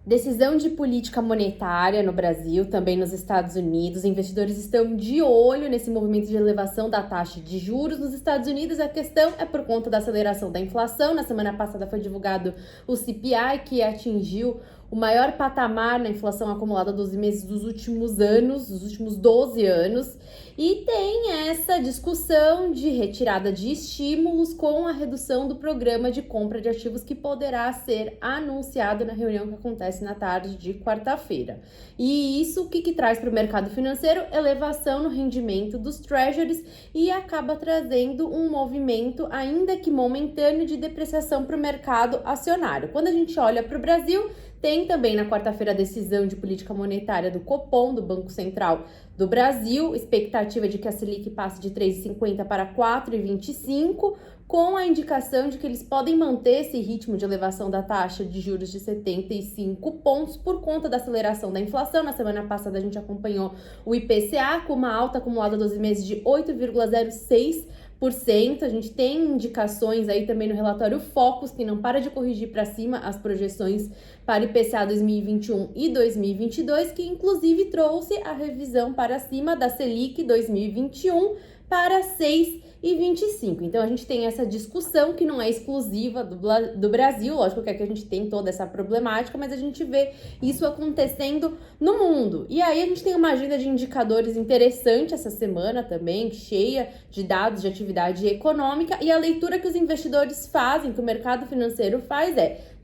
Decisão de política monetária no Brasil, também nos Estados Unidos. Investidores estão de olho nesse movimento de elevação da taxa de juros nos Estados Unidos. A questão é por conta da aceleração da inflação. Na semana passada foi divulgado o CPI, que atingiu o maior patamar na inflação acumulada dos meses dos últimos anos, dos últimos 12 anos. E tem essa discussão de retirada de estímulos com a redução do programa de compra de ativos que poderá ser anunciado na reunião que acontece na tarde de quarta-feira. E isso o que traz para o mercado financeiro? Elevação no rendimento dos treasuries e acaba trazendo um movimento, ainda que momentâneo, de depreciação para o mercado acionário. Quando a gente olha para o Brasil, tem também na quarta-feira a decisão de política monetária do Copom, do Banco Central do Brasil, expectativa de que a Selic passe de 3,50 para 4,25, com a indicação de que eles podem manter esse ritmo de elevação da taxa de juros de 75 pontos por conta da aceleração da inflação. Na semana passada a gente acompanhou o IPCA com uma alta acumulada 12 meses de 8,06%. A gente tem indicações aí também no relatório Focus, que não para de corrigir para cima as projeções para IPCA 2021 e 2022, que inclusive trouxe a revisão para cima da Selic 2021 para 6,25. Então a gente tem essa discussão que não é exclusiva do Brasil, lógico que aqui a gente tem toda essa problemática, mas a gente vê isso acontecendo no mundo. E aí a gente tem uma agenda de indicadores interessante essa semana também, cheia de dados de atividade econômica, e a leitura que os investidores fazem, que o mercado financeiro faz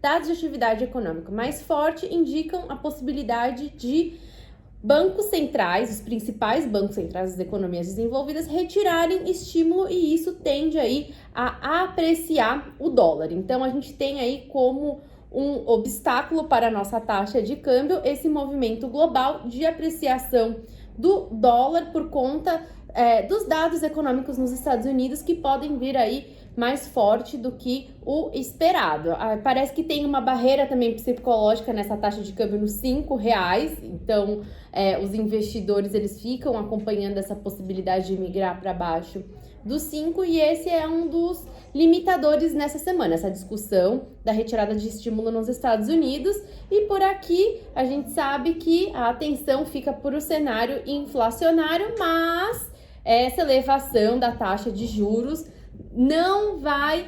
dados de atividade econômica mais forte indicam a possibilidade de bancos centrais, os principais bancos centrais das economias desenvolvidas, retirarem estímulo, e isso tende aí a apreciar o dólar. Então a gente tem aí como um obstáculo para a nossa taxa de câmbio esse movimento global de apreciação do dólar por conta dos dados econômicos nos Estados Unidos, que podem vir aí mais forte do que o esperado. Parece que tem uma barreira também psicológica nessa taxa de câmbio nos R$5, então os investidores eles ficam acompanhando essa possibilidade de migrar para baixo dos 5, e esse é um dos limitadores nessa semana, essa discussão da retirada de estímulo nos Estados Unidos. E por aqui a gente sabe que a atenção fica por o cenário inflacionário, mas essa elevação da taxa de juros não vai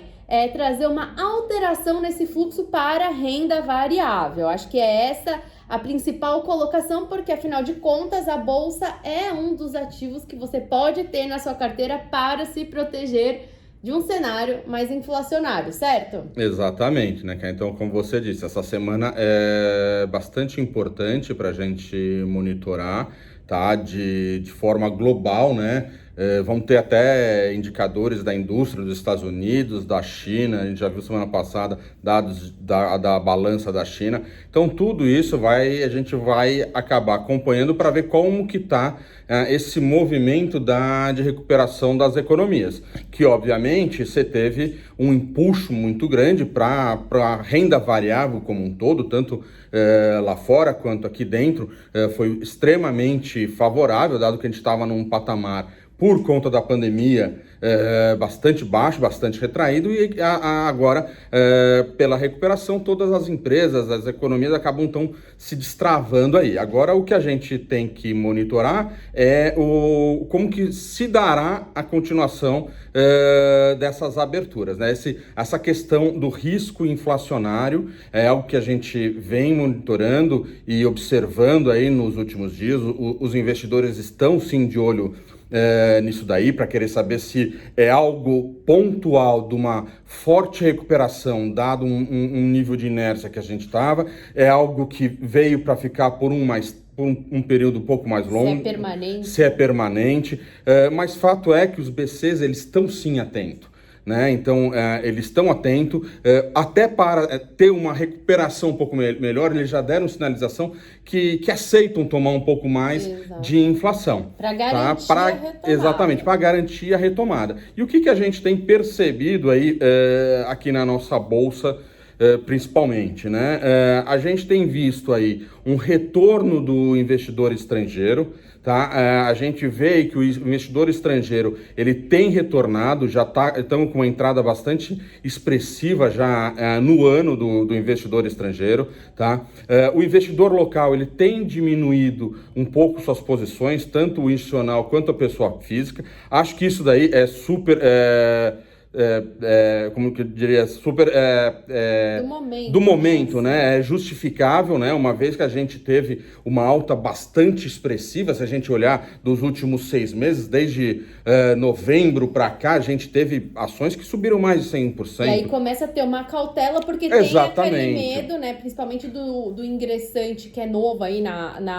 trazer uma alteração nesse fluxo para a renda variável. Acho que é essa a principal colocação, porque afinal de contas a bolsa é um dos ativos que você pode ter na sua carteira para se proteger de um cenário mais inflacionário, certo? Exatamente, né? Então, como você disse, essa semana é bastante importante para a gente monitorar, tá? De forma global, né? Vão ter até indicadores da indústria dos Estados Unidos, da China, a gente já viu semana passada dados da balança da China. Então tudo isso a gente vai acabar acompanhando para ver como que está esse movimento de recuperação das economias, que obviamente você teve um impulso muito grande para a renda variável como um todo, tanto lá fora quanto aqui dentro, foi extremamente favorável, dado que a gente estava num patamar por conta da pandemia bastante baixo, bastante retraído, e agora, pela recuperação, todas as empresas, as economias acabam então se destravando aí. Agora, o que a gente tem que monitorar é como que se dará a continuação dessas aberturas, né? Essa questão do risco inflacionário é algo que a gente vem monitorando e observando aí nos últimos dias. Os investidores estão sim de olho nisso daí, para querer saber se é algo pontual de uma forte recuperação, dado um nível de inércia que a gente estava, é algo que veio para ficar por um período um pouco mais longo, se é permanente, mas fato é que os BCs eles estão sim atentos. Né? Então, eles estão atentos, até para ter uma recuperação um pouco melhor, eles já deram sinalização que aceitam tomar um pouco mais de inflação. Para garantir a retomada. Exatamente, para garantir a retomada. E o que a gente tem percebido aí aqui na nossa bolsa principalmente, né? A gente tem visto aí um retorno do investidor estrangeiro, tá? A gente vê que o investidor estrangeiro ele tem retornado, já estamos com uma entrada bastante expressiva já no ano do investidor estrangeiro, tá? O investidor local ele tem diminuído um pouco suas posições, tanto o institucional quanto a pessoa física. Acho que isso daí é super como que eu diria, super do momento, né? É justificável, né? Uma vez que a gente teve uma alta bastante expressiva, se a gente olhar dos últimos 6 meses, desde novembro para cá, a gente teve ações que subiram mais de 100%. E aí começa a ter uma cautela, porque Exatamente. Tem aquele medo, né? Principalmente do ingressante que é novo aí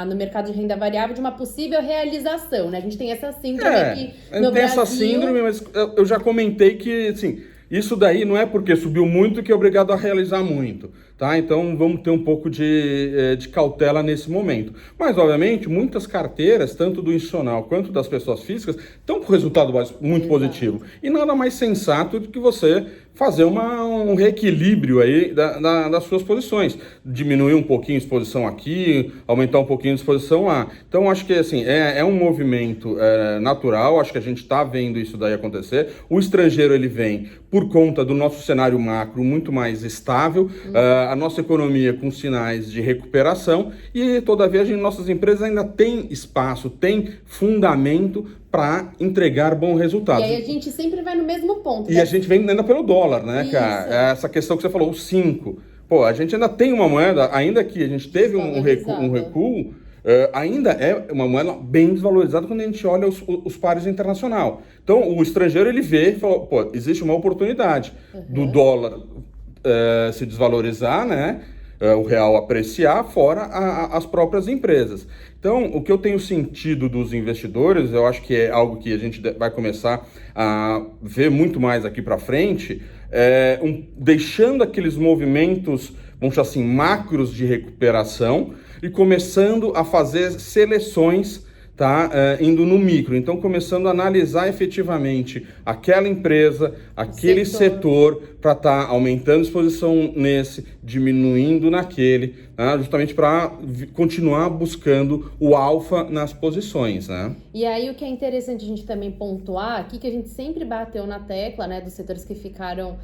no mercado de renda variável, de uma possível realização, né? A gente tem essa síndrome aqui no Brasil. Tem essa síndrome, mas eu já comentei que assim, isso daí não é porque subiu muito que é obrigado a realizar muito, tá? Então vamos ter um pouco de cautela nesse momento. Mas, obviamente, muitas carteiras, tanto do institucional quanto das pessoas físicas, estão com resultado muito positivo. E nada mais sensato do que você fazer um reequilíbrio aí das suas posições. Diminuir um pouquinho a exposição aqui, aumentar um pouquinho a exposição lá. Então, acho que assim, é um movimento natural, acho que a gente está vendo isso daí acontecer. O estrangeiro, ele vem por conta do nosso cenário macro muito mais estável, a nossa economia com sinais de recuperação e, todavia, nossas empresas ainda têm espaço, têm fundamento para entregar bons resultados. E aí a gente sempre vai no mesmo ponto. E a gente vem ainda pelo dólar, né, cara? Essa questão que você falou, o 5. Pô, a gente ainda tem uma moeda, ainda que a gente teve um recuo, ainda é uma moeda bem desvalorizada quando a gente olha os pares internacional. Então, o estrangeiro, ele vê e fala, pô, existe uma oportunidade do dólar se desvalorizar, né? O real apreciar, fora as próprias empresas. Então, o que eu tenho sentido dos investidores, eu acho que é algo que a gente vai começar a ver muito mais aqui para frente, deixando aqueles movimentos, vamos chamar assim, macros de recuperação e começando a fazer seleções, tá? Indo no micro. Então, começando a analisar efetivamente aquela empresa, aquele setor para estar aumentando a exposição nesse, diminuindo naquele, né? Justamente para continuar buscando o alfa nas posições, né? E aí o que é interessante a gente também pontuar aqui, que a gente sempre bateu na tecla, né, dos setores que ficaram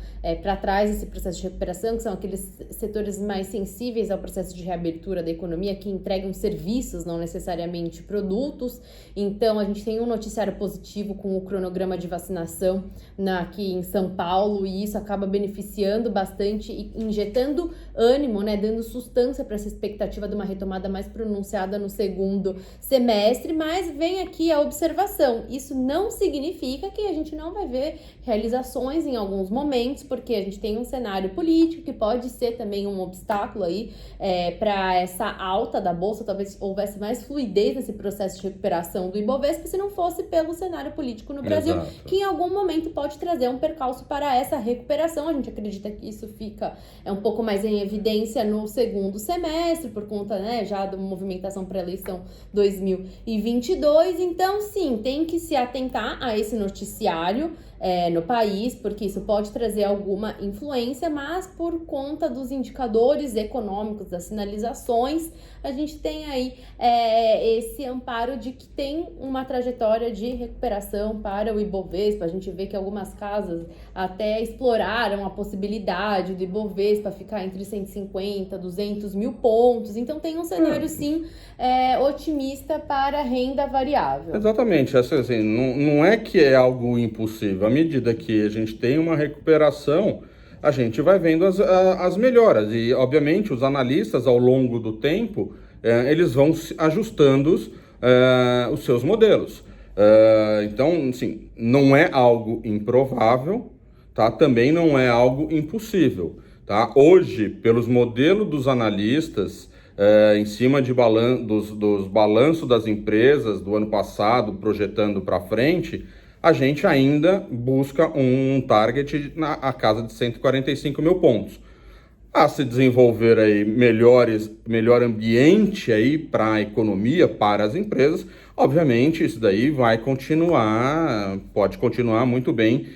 para trás desse processo de recuperação, que são aqueles setores mais sensíveis ao processo de reabertura da economia, que entregam serviços, não necessariamente produtos. Então, a gente tem um noticiário positivo com o cronograma de vacinação aqui em São Paulo, e isso acaba beneficiando bastante e injetando ânimo, né, dando sustância para essa expectativa de uma retomada mais pronunciada no segundo semestre. Mas vem aqui a observação: isso não significa que a gente não vai ver realizações em alguns momentos, porque a gente tem um cenário político que pode ser também um obstáculo aí para essa alta da Bolsa. Talvez houvesse mais fluidez nesse processo de recuperação do Ibovespa se não fosse pelo cenário político no Brasil. Exato. Que em algum momento pode trazer um percalço para essa recuperação. A gente acredita que isso fica um pouco mais em evidência no segundo semestre, por conta, né, já da movimentação para a eleição 2022. Então, sim, tem que se atentar a esse noticiário no país, porque isso pode trazer alguma influência, mas por conta dos indicadores econômicos, das sinalizações, a gente tem aí esse amparo de que tem uma trajetória de recuperação para o Ibovespa. A gente vê que algumas casas até exploraram a possibilidade do Ibovespa ficar entre 150 e 200 mil pontos. Então tem um cenário, sim, otimista para a renda variável. Exatamente. Assim, não é que é algo impossível. À medida que a gente tem uma recuperação, a gente vai vendo as melhoras. E, obviamente, os analistas, ao longo do tempo, eles vão ajustando os seus modelos. Então, assim, não é algo improvável, tá? Também não é algo impossível, tá? Hoje, pelos modelos dos analistas, em cima dos balanços das empresas do ano passado, projetando para frente, a gente ainda busca um target na casa de 145 mil pontos. A se desenvolver aí melhor ambiente aí para a economia, para as empresas, obviamente isso daí pode continuar muito bem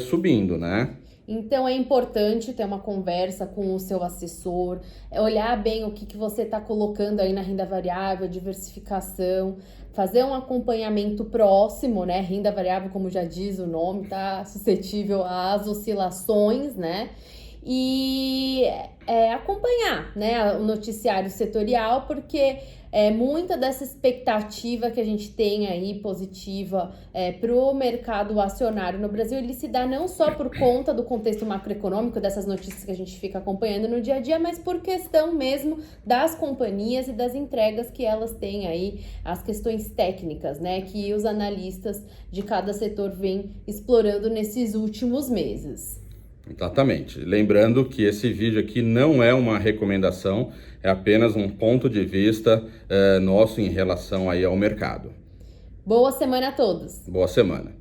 subindo, né? Então é importante ter uma conversa com o seu assessor, olhar bem o que você está colocando aí na renda variável, diversificação, fazer um acompanhamento próximo, né? Renda variável, como já diz o nome, tá suscetível às oscilações, né? E acompanhar, né, o noticiário setorial, porque muita dessa expectativa que a gente tem aí positiva para o mercado acionário no Brasil, ele se dá não só por conta do contexto macroeconômico, dessas notícias que a gente fica acompanhando no dia a dia, mas por questão mesmo das companhias e das entregas que elas têm aí, as questões técnicas, né, que os analistas de cada setor vêm explorando nesses últimos meses. Exatamente. Lembrando que esse vídeo aqui não é uma recomendação, é apenas um ponto de vista nosso em relação aí ao mercado. Boa semana a todos! Boa semana!